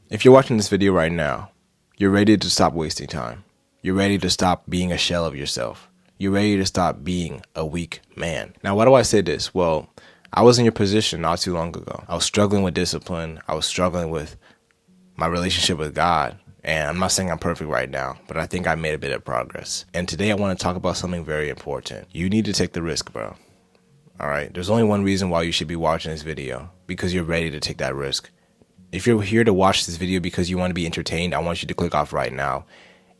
If you're watching this video right now, you're ready to stop wasting time. You're ready to stop being a shell of yourself. You're ready to stop being a weak man. Now, why do I say this? Well, I was in your position not too long ago. I was struggling with discipline. I was struggling with my relationship with God. And I'm not saying I'm perfect right now, but I think I made a bit of progress. And today I want to talk about something very important. You need to take the risk, bro. All right? There's only one reason why you should be watching this video, because you're ready to take that risk. If you're here to watch this video because you want to be entertained, I want you to click off right now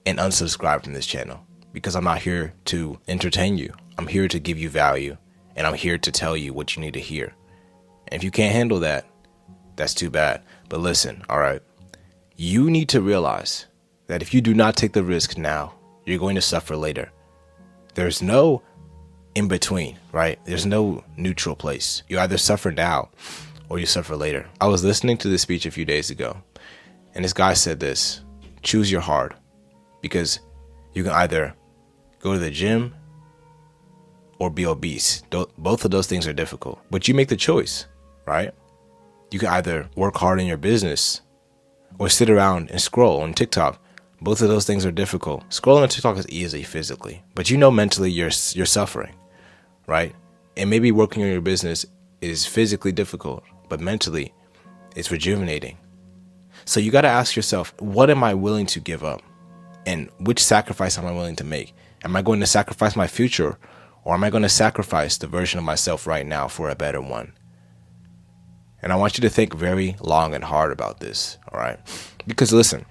and unsubscribe from this channel, because I'm not here to entertain you. I'm here to give you value, and I'm here to tell you what you need to hear. And if you can't handle that, that's too bad. But listen, all right? You need to realize that if you do not take the risk now, you're going to suffer later. There's no in between, right? There's no neutral place. You either suffer now or you suffer later. I was listening to this speech a few days ago, and this guy said this: choose your hard, because you can either go to the gym or be obese. Both of those things are difficult, but you make the choice, right? You can either work hard in your business or sit around and scroll on TikTok. Both of those things are difficult. Scrolling on TikTok is easy physically, but you know mentally you're suffering, right? And maybe working on your business is physically difficult, but mentally it's rejuvenating. So you got to ask yourself, what am I willing to give up? And which sacrifice am I willing to make? Am I going to sacrifice my future, or am I going to sacrifice the version of myself right now for a better one? And I want you to think very long and hard about this, all right? Because listen,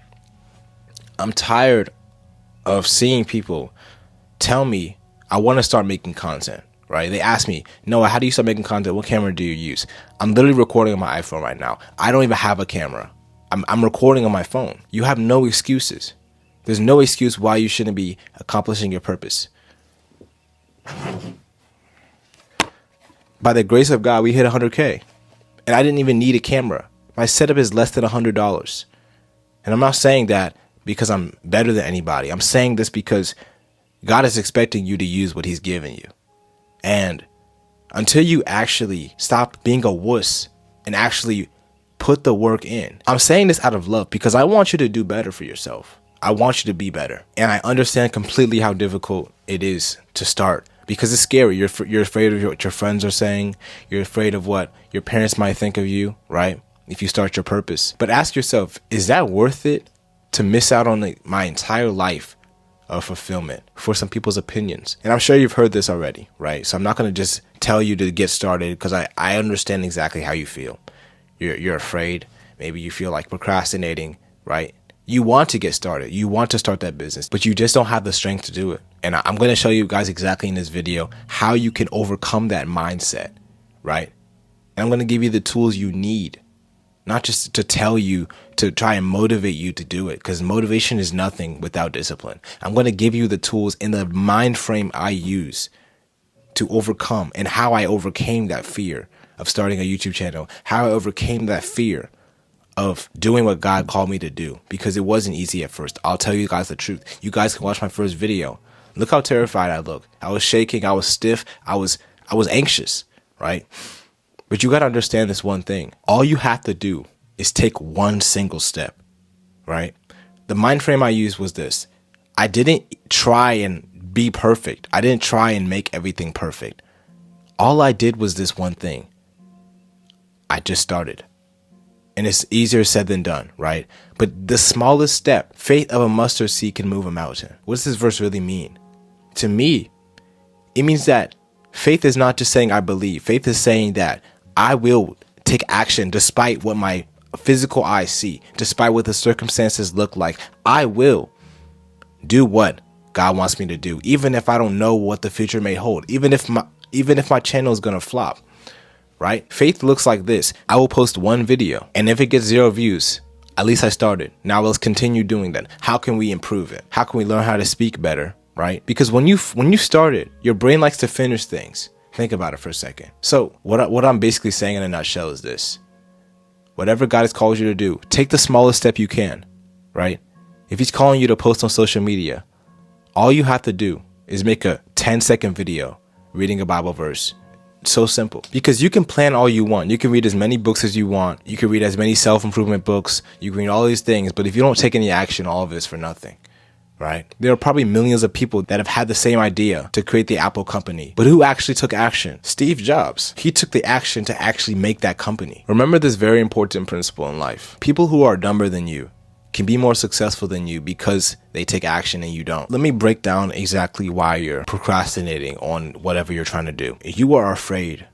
I'm tired of seeing people tell me I want to start making content, right? They ask me, Noah, how do you start making content? What camera do you use? I'm literally recording on my iPhone right now. I don't even have a camera. I'm recording on my phone. You have no excuses. There's no excuse why you shouldn't be accomplishing your purpose. By the grace of God, we hit 100K. And I didn't even need a camera. My setup is less than $100. And I'm not saying that because I'm better than anybody. I'm saying this because God is expecting you to use what he's given you. And until you actually stop being a wuss and actually put the work in. I'm saying this out of love because I want you to do better for yourself. I want you to be better. And I understand completely how difficult it is to start, because it's scary. You're afraid of what your friends are saying. You're afraid of what your parents might think of you, right? If you start your purpose. But ask yourself, is that worth it to miss out on my entire life of fulfillment for some people's opinions? And I'm sure you've heard this already, right? So I'm not going to just tell you to get started, because I understand exactly how you feel. You're afraid. Maybe you feel like procrastinating, right? You want to get started. You want to start that business, but you just don't have the strength to do it. And I'm going to show you guys exactly in this video how you can overcome that mindset, right? And I'm going to give you the tools you need, not just to tell you to try and motivate you to do it, because motivation is nothing without discipline. I'm going to give you the tools in the mind frame I use to overcome, and how I overcame that fear of starting a YouTube channel, how I overcame that fear of doing what God called me to do, because it wasn't easy at first. I'll tell you guys the truth. You guys can watch my first video. Look how terrified I look. I was shaking. I was stiff. I was anxious, right? But you got to understand this one thing. All you have to do is take one single step, right? The mind frame I used was this. I didn't try and be perfect. I didn't try and make everything perfect. All I did was this one thing. I just started. And it's easier said than done, right? But the smallest step, faith of a mustard seed can move a mountain. What does this verse really mean? To me, it means that faith is not just saying I believe. Faith is saying that I will take action despite what my physical eyes see, despite what the circumstances look like. I will do what God wants me to do, even if I don't know what the future may hold, even if my channel is going to flop. Right? Faith looks like this. I will post one video, and if it gets 0 views, at least I started. Now let's continue doing that. How can we improve it? How can we learn how to speak better? Right? Because when you started, your brain likes to finish things. Think about it for a second. So what I'm basically saying in a nutshell is this. Whatever God has called you to do, take the smallest step you can, right? If he's calling you to post on social media, all you have to do is make a 10-second video reading a Bible verse, So simple. Because you can plan all you want. You can read as many books as you want. You can read as many self-improvement books. You can read all these things. But if you don't take any action, all of it is for nothing. Right? There are probably millions of people that have had the same idea to create the Apple company. But who actually took action? Steve Jobs. He took the action to actually make that company. Remember this very important principle in life. People who are dumber than you can be more successful than you because they take action and you don't. Let me break down exactly why you're procrastinating on whatever you're trying to do. You are afraid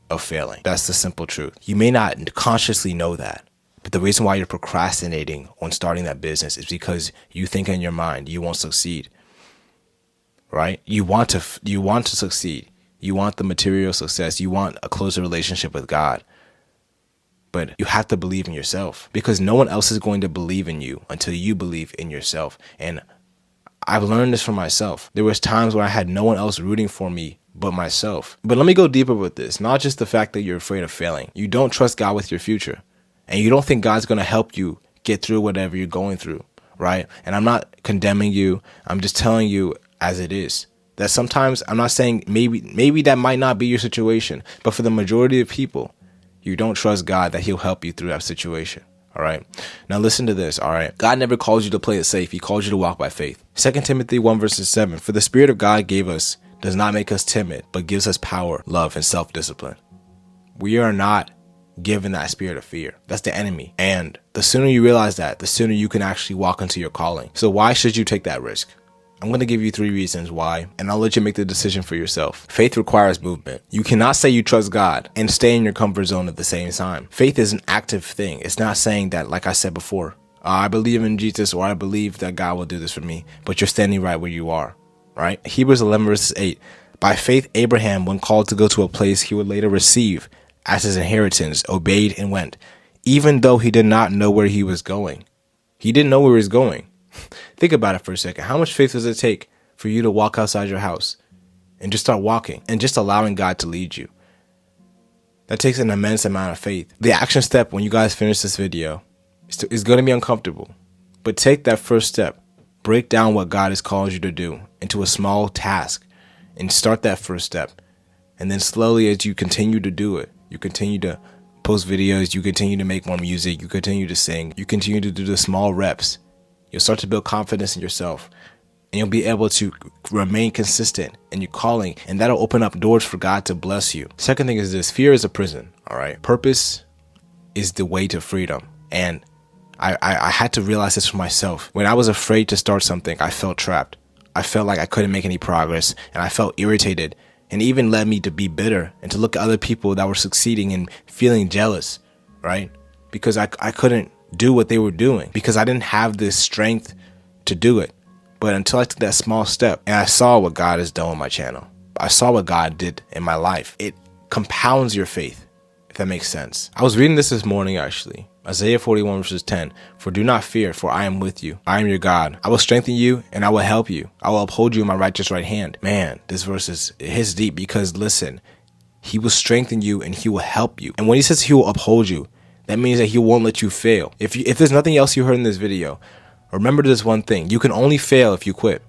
of failing. That's the simple truth. You may not consciously know that. But the reason why you're procrastinating on starting that business is because you think in your mind you won't succeed, right? You want to succeed. You want the material success. You want a closer relationship with God. But you have to believe in yourself because no one else is going to believe in you until you believe in yourself. And I've learned this from myself. There was times where I had no one else rooting for me but myself. But let me go deeper with this. Not just the fact that you're afraid of failing. You don't trust God with your future. And you don't think God's going to help you get through whatever you're going through, right? And I'm not condemning you. I'm just telling you as it is. That sometimes, I'm not saying maybe that might not be your situation. But for the majority of people, you don't trust God that he'll help you through that situation, all right? Now listen to this, all right? God never calls you to play it safe. He calls you to walk by faith. 2 Timothy 1 verses 7, for the Spirit of God gave us, does not make us timid, but gives us power, love, and self-discipline. We are not given that spirit of fear. That's the enemy. And the sooner you realize that, the sooner you can actually walk into your calling. So why should you take that risk? I'm going to give you 3 reasons why, and I'll let you make the decision for yourself. Faith requires movement. You cannot say you trust God and stay in your comfort zone at the same time. Faith is an active thing. It's not saying that, like I said before, I believe in Jesus or I believe that God will do this for me, but you're standing right where you are, right? Hebrews 11 verses 8, by faith Abraham, when called to go to a place he would later receive as his inheritance, obeyed and went, even though he did not know where he was going. He didn't know where he was going. Think about it for a second. How much faith does it take for you to walk outside your house and just start walking and just allowing God to lead you? That takes an immense amount of faith. The action step when you guys finish this video is going to be uncomfortable, but take that first step. Break down what God has called you to do into a small task and start that first step. And then slowly as you continue to do it, you continue to post videos, you continue to make more music, you continue to sing, you continue to do the small reps. You'll start to build confidence in yourself and you'll be able to remain consistent in your calling, and that'll open up doors for God to bless you. Second thing is this, fear is a prison, all right? Purpose is the way to freedom. And I had to realize this for myself. When I was afraid to start something, I felt trapped. I felt like I couldn't make any progress and I felt irritated. And even led me to be bitter and to look at other people that were succeeding and feeling jealous, right? Because I couldn't do what they were doing because I didn't have the strength to do it. But until I took that small step and I saw what God has done with my channel, I saw what God did in my life. It compounds your faith, if that makes sense. I was reading this morning, actually. Isaiah 41 verses 10, for do not fear, for I am with you. I am your God. I will strengthen you and I will help you. I will uphold you in my righteous right hand. Man, this verse it hits deep because listen, he will strengthen you and he will help you. And when he says he will uphold you, that means that he won't let you fail. If there's nothing else you heard in this video, remember this one thing. You can only fail if you quit.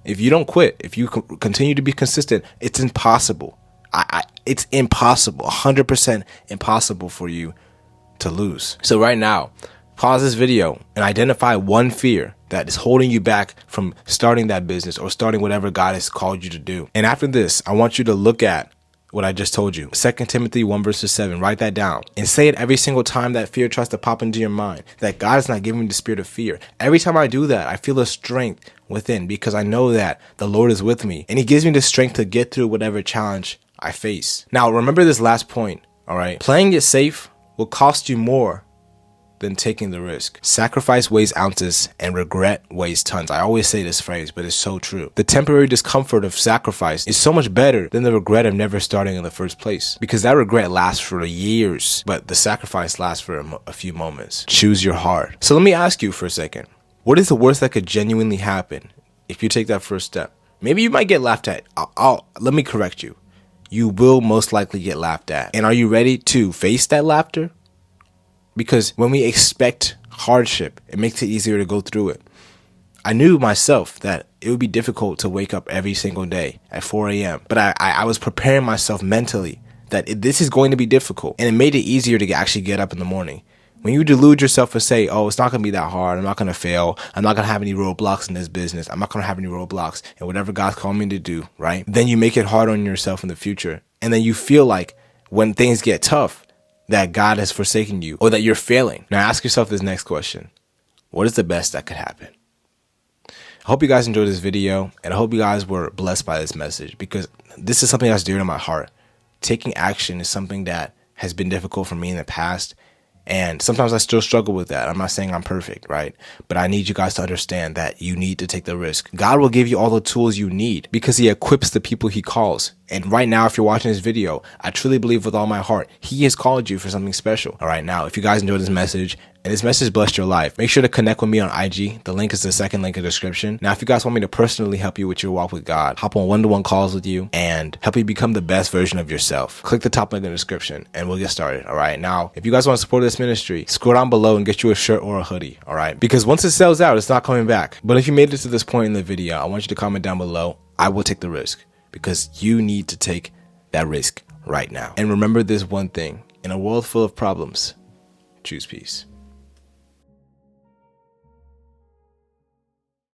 If you don't quit, if you continue to be consistent, it's impossible. It's impossible, 100% impossible for you to lose. So right now, pause this video and identify one fear that is holding you back from starting that business or starting whatever God has called you to do. And after this, I want you to look at what I just told you. 2 Timothy 1 verses 7, write that down and say it every single time that fear tries to pop into your mind, that God is not giving me the spirit of fear. Every time I do that, I feel a strength within because I know that the Lord is with me and he gives me the strength to get through whatever challenge I face. Now, remember this last point, all right? Playing it safe will cost you more than taking the risk. Sacrifice weighs ounces and regret weighs tons. I always say this phrase, but it's so true. The temporary discomfort of sacrifice is so much better than the regret of never starting in the first place, because that regret lasts for years, but the sacrifice lasts for a few moments. Choose your heart. So let me ask you for a second, what is the worst that could genuinely happen if you take that first step? Maybe you might get laughed at. Let me correct you. You will most likely get laughed at. And are you ready to face that laughter? Because when we expect hardship, it makes it easier to go through it. I knew myself that it would be difficult to wake up every single day at 4 a.m. But I was preparing myself mentally that this is going to be difficult. And it made it easier to actually get up in the morning. When you delude yourself and say, oh, it's not going to be that hard, I'm not going to fail, I'm not going to have any roadblocks in this business, I'm not going to have any roadblocks in whatever God's called me to do, right? Then you make it hard on yourself in the future. And then you feel like when things get tough, that God has forsaken you or that you're failing. Now ask yourself this next question. What is the best that could happen? I hope you guys enjoyed this video, and I hope you guys were blessed by this message, because this is something that's dear to my heart. Taking action is something that has been difficult for me in the past. And sometimes I still struggle with that. I'm not saying I'm perfect, right? But I need you guys to understand that you need to take the risk. God will give you all the tools you need because he equips the people he calls. And right now, if you're watching this video, I truly believe with all my heart, he has called you for something special. All right, now, if you guys enjoyed this message and this message blessed your life, make sure to connect with me on IG. The link is the second link in the description. Now, if you guys want me to personally help you with your walk with God, hop on one-to-one calls with you and help you become the best version of yourself, click the top link in the description and we'll get started. All right, now, if you guys want to support this ministry, scroll down below and get you a shirt or a hoodie. All right, because once it sells out, it's not coming back. But if you made it to this point in the video, I want you to comment down below. I will take the risk, because you need to take that risk right now. And remember this one thing: in a world full of problems, choose peace.